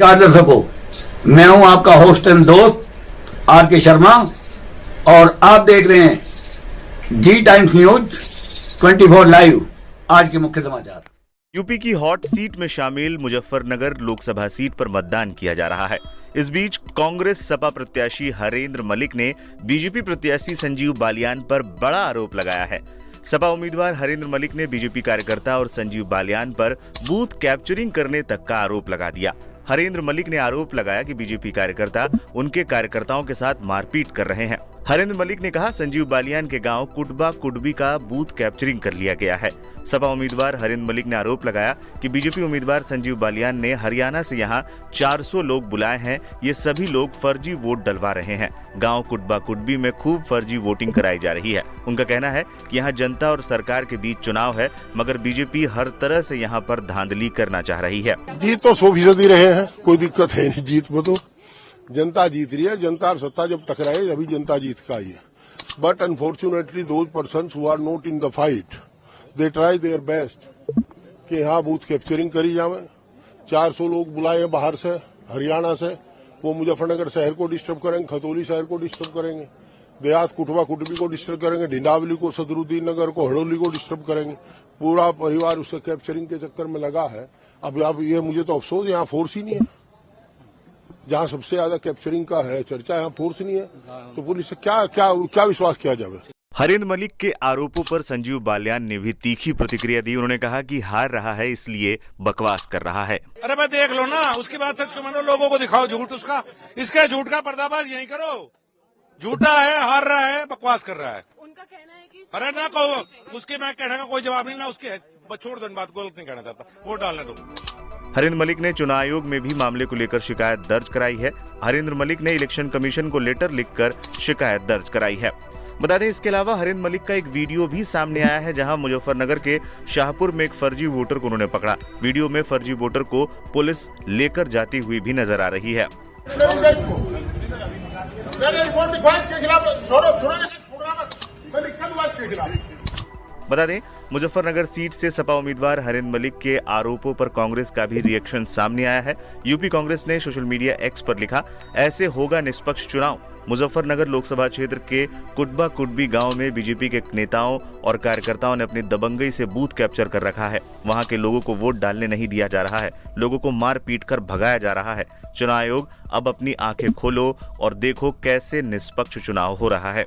नमस्कार दर्शकों, मैं हूं आपका होस्ट एंड दोस्त आर के शर्मा और आप देख रहे हैं जी टाइम्स न्यूज 24 लाइव। आज के मुख्य समाचार। यूपी की हॉट सीट में शामिल मुजफ्फरनगर लोकसभा सीट पर मतदान किया जा रहा है। इस बीच कांग्रेस सपा प्रत्याशी हरेंद्र मलिक ने बीजेपी प्रत्याशी संजीव बालियान पर बड़ा आरोप लगाया है। सपा उम्मीदवार हरेंद्र मलिक ने बीजेपी कार्यकर्ता और संजीव बालियान पर बूथ कैप्चरिंग करने तक का आरोप लगा दिया। हरेंद्र मलिक ने आरोप लगाया कि बीजेपी कार्यकर्ता उनके कार्यकर्ताओं के साथ मारपीट कर रहे हैं। हरेंद्र मलिक ने कहा, संजीव बालियान के गांव कुटबा कुटबी का बूथ कैप्चरिंग कर लिया गया है। सपा उम्मीदवार हरेंद्र मलिक ने आरोप लगाया कि बीजेपी उम्मीदवार संजीव बालियान ने हरियाणा से यहां 400 लोग बुलाए हैं। ये सभी लोग फर्जी वोट डलवा रहे हैं। गांव कुटबा कुटबी में खूब फर्जी वोटिंग कराई जा रही है। उनका कहना है कि यहां जनता और सरकार के बीच चुनाव है, मगर बीजेपी हर तरह से यहां पर धांधली करना चाह रही है। जीत तो 100% रहे हैं, कोई दिक्कत है नहीं। जीत में तो जनता जीत रही है। जनता और सत्ता जब टकराए अभी जनता जीत का ही है। But unfortunately those persons who are not in the fight they try their best कि यहाँ बूथ कैप्चरिंग करी जावे। 400 लोग बुलाए बाहर से, हरियाणा से। वो मुजफ्फरनगर शहर को डिस्टर्ब करेंगे, खतौली शहर को डिस्टर्ब करेंगे, देहात कुटबा कुटबी को डिस्टर्ब करेंगे, ढिंडावली को, सदरुद्दीन नगर को, हड़ौली को डिस्टर्ब करेंगे। पूरा परिवार उससे कैप्चरिंग के चक्कर में लगा है। अब ये मुझे तो अफसोस, यहाँ फोर्स ही नहीं है। जहाँ सबसे ज्यादा कैप्चरिंग का है चर्चा, यहाँ फोर्स नहीं है, तो पुलिस से क्या विश्वास किया जाए। हरेंद्र मलिक के आरोपों पर संजीव बालियान ने भी तीखी प्रतिक्रिया दी। उन्होंने कहा कि हार रहा है इसलिए बकवास कर रहा है। अरे भाई देख लो ना, उसकी बात सच को मानो, लोगों को दिखाओ झूठ उसका। इसके झूठ का पर्दाफाश यही करो। झूठा है, हार रहा है, बकवास कर रहा है। उनका कहना है कि अरे ना कहो, उसके मैं कहने का कोई जवाब नहीं ना उसके। छोड़ दो, बात गलत नहीं कहना चाहता, वोट डालने दो। हरेंद्र मलिक ने चुनाव आयोग में भी मामले को लेकर शिकायत दर्ज कराई है। हरेंद्र मलिक ने इलेक्शन कमीशन को लेटर लिखकर शिकायत दर्ज कराई है। बता दें, इसके अलावा हरेंद्र मलिक का एक वीडियो भी सामने आया है, जहां मुजफ्फरनगर के शाहपुर में एक फर्जी वोटर को उन्होंने पकड़ा। वीडियो में फर्जी वोटर को पुलिस लेकर जाती हुई भी नजर आ रही है। बता दें, मुजफ्फरनगर सीट से सपा उम्मीदवार हरेंद्र मलिक के आरोपों पर कांग्रेस का भी रिएक्शन सामने आया है। यूपी कांग्रेस ने सोशल मीडिया एक्स पर लिखा, ऐसे होगा निष्पक्ष चुनाव। मुजफ्फरनगर लोकसभा क्षेत्र के कुटबा कुटबी गांव में बीजेपी के नेताओं और कार्यकर्ताओं ने अपनी दबंगई से बूथ कैप्चर कर रखा है। वहां के लोगों को वोट डालने नहीं दिया जा रहा है। लोगों को मार पीट कर भगाया जा रहा है। चुनाव आयोग अब अपनी आंखें खोलो और देखो कैसे निष्पक्ष चुनाव हो रहा है।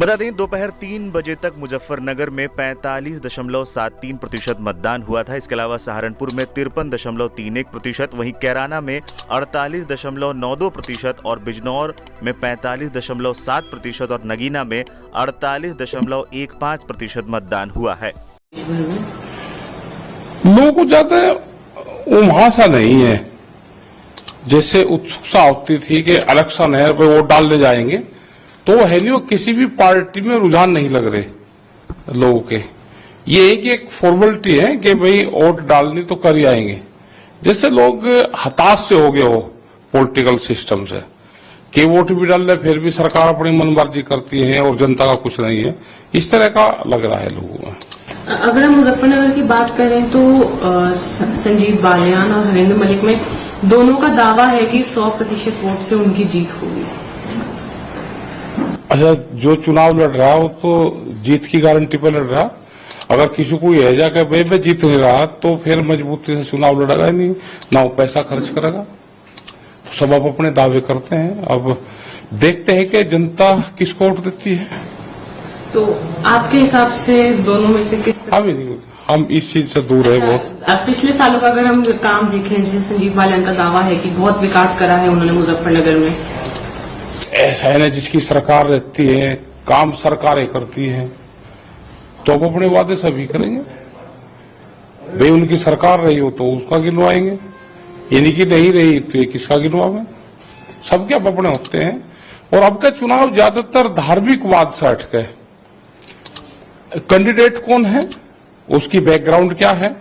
बता दें, दोपहर 3 बजे तक मुजफ्फरनगर में 45.73% मतदान हुआ था। इसके अलावा सहारनपुर में 53.31%, वहीं कैराना में 48.92% और बिजनौर में 45.7% और नगीना में 48.15% मतदान हुआ है। लोगों को ज्यादा उम्हासा नहीं है, जैसे उत्सुकता होती थी कि इलेक्शन है पे वोट डालने जाएंगे, तो है नहीं। वो किसी भी पार्टी में रुझान नहीं लग रहे लोगों के। ये एक एक फॉर्मेलिटी है कि भाई वोट डालनी तो कर ही आएंगे। जैसे लोग हताश से हो गए हो पॉलिटिकल सिस्टम से कि वोट भी डाल रहे फिर भी सरकार अपनी मनमर्जी करती है और जनता का कुछ नहीं है, इस तरह का लग रहा है लोगों में। अगर हम मुजफ्फरनगर की बात करें तो संजीव बालियान और हरेंद्र मलिक में दोनों का दावा है कि 100% वोट से उनकी जीत होगी। अच्छा, जो चुनाव लड़ रहा हो तो जीत की गारंटी पर लड़ रहा। अगर किसी को यह जाकर भाई मैं जीत नहीं रहा, तो फिर मजबूती से चुनाव लड़ेगा नहीं, ना वो पैसा खर्च करेगा। तो सब आप अपने दावे करते हैं। अब देखते हैं कि जनता किसको वोट देती है। तो आपके हिसाब से दोनों में से किस? हम इस चीज से दूर है बहुत। पिछले सालों का अगर हम काम देखें, जैसे संजीव बालियान का दावा है कि बहुत विकास करा है उन्होंने मुजफ्फरनगर में। ऐसा है ना, जिसकी सरकार रहती है, काम सरकारें करती हैं, तो अब अपने वादे सभी करेंगे। भाई उनकी सरकार रही हो तो उसका गिनवाएंगे, यानी कि नहीं रही तो ये किसका गिनवावे। सबके अब अपने होते हैं। और अब का चुनाव ज्यादातर धार्मिक वाद से हटके, कैंडिडेट कौन है, उसकी बैकग्राउंड क्या है,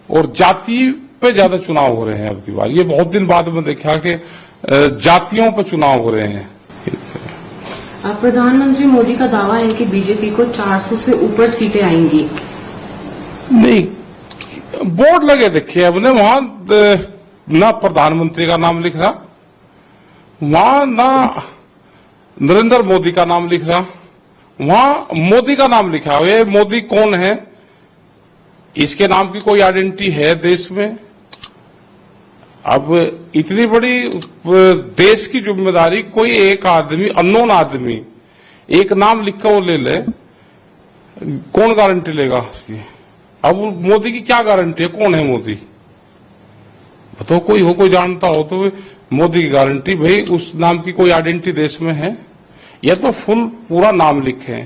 और जाति पे ज्यादा चुनाव हो रहे हैं अब की बार। ये बहुत दिन बाद में देखा कि जातियों पर चुनाव हो रहे हैं। प्रधानमंत्री मोदी का दावा है कि बीजेपी को 400 से ऊपर सीटें आएंगी। नहीं, बोर्ड लगे देखिए, हमने वहां ना प्रधानमंत्री का नाम लिख रहा, वहां ना नरेंद्र मोदी का नाम लिख रहा, वहां मोदी का नाम लिखा। ये मोदी कौन है? इसके नाम की कोई आइडेंटिटी है देश में? अब इतनी बड़ी देश की जिम्मेदारी कोई एक आदमी, अननोन आदमी एक नाम लिख कर वो ले ले, कौन गारंटी लेगा उसकी? अब मोदी की क्या गारंटी है? कौन है मोदी? तो कोई हो, कोई जानता हो तो मोदी की गारंटी, भाई उस नाम की कोई आइडेंटिटी देश में है? या तो फुल पूरा नाम लिखे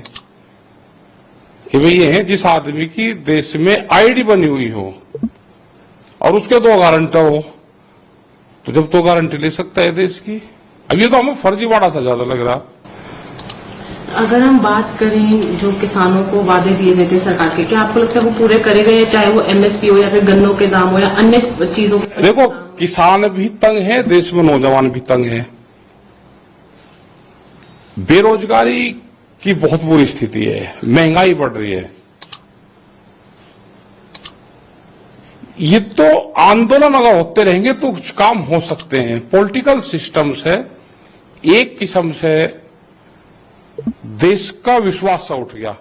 कि भाई ये है जिस आदमी की देश में आईडी बनी हुई हो और उसके 2 गारंटर हो, तो जब 2 गारंटी ले सकता है देश की। अब ये तो हमें फर्जीवाड़ा सा ज्यादा लग रहा। अगर हम बात करें जो किसानों को वादे दिए गए थे सरकार के, क्या आपको लगता है वो पूरे करे गए, चाहे वो एमएसपी हो या फिर गन्नों के दाम हो या अन्य चीजों के? देखो, किसान भी तंग है, देश में नौजवान भी तंग है, बेरोजगारी की बहुत बुरी स्थिति है, महंगाई बढ़ रही है। ये तो आंदोलन अगर होते रहेंगे तो कुछ काम हो सकते हैं। पॉलिटिकल सिस्टम से एक किस्म से देश का विश्वास सा उठ गया।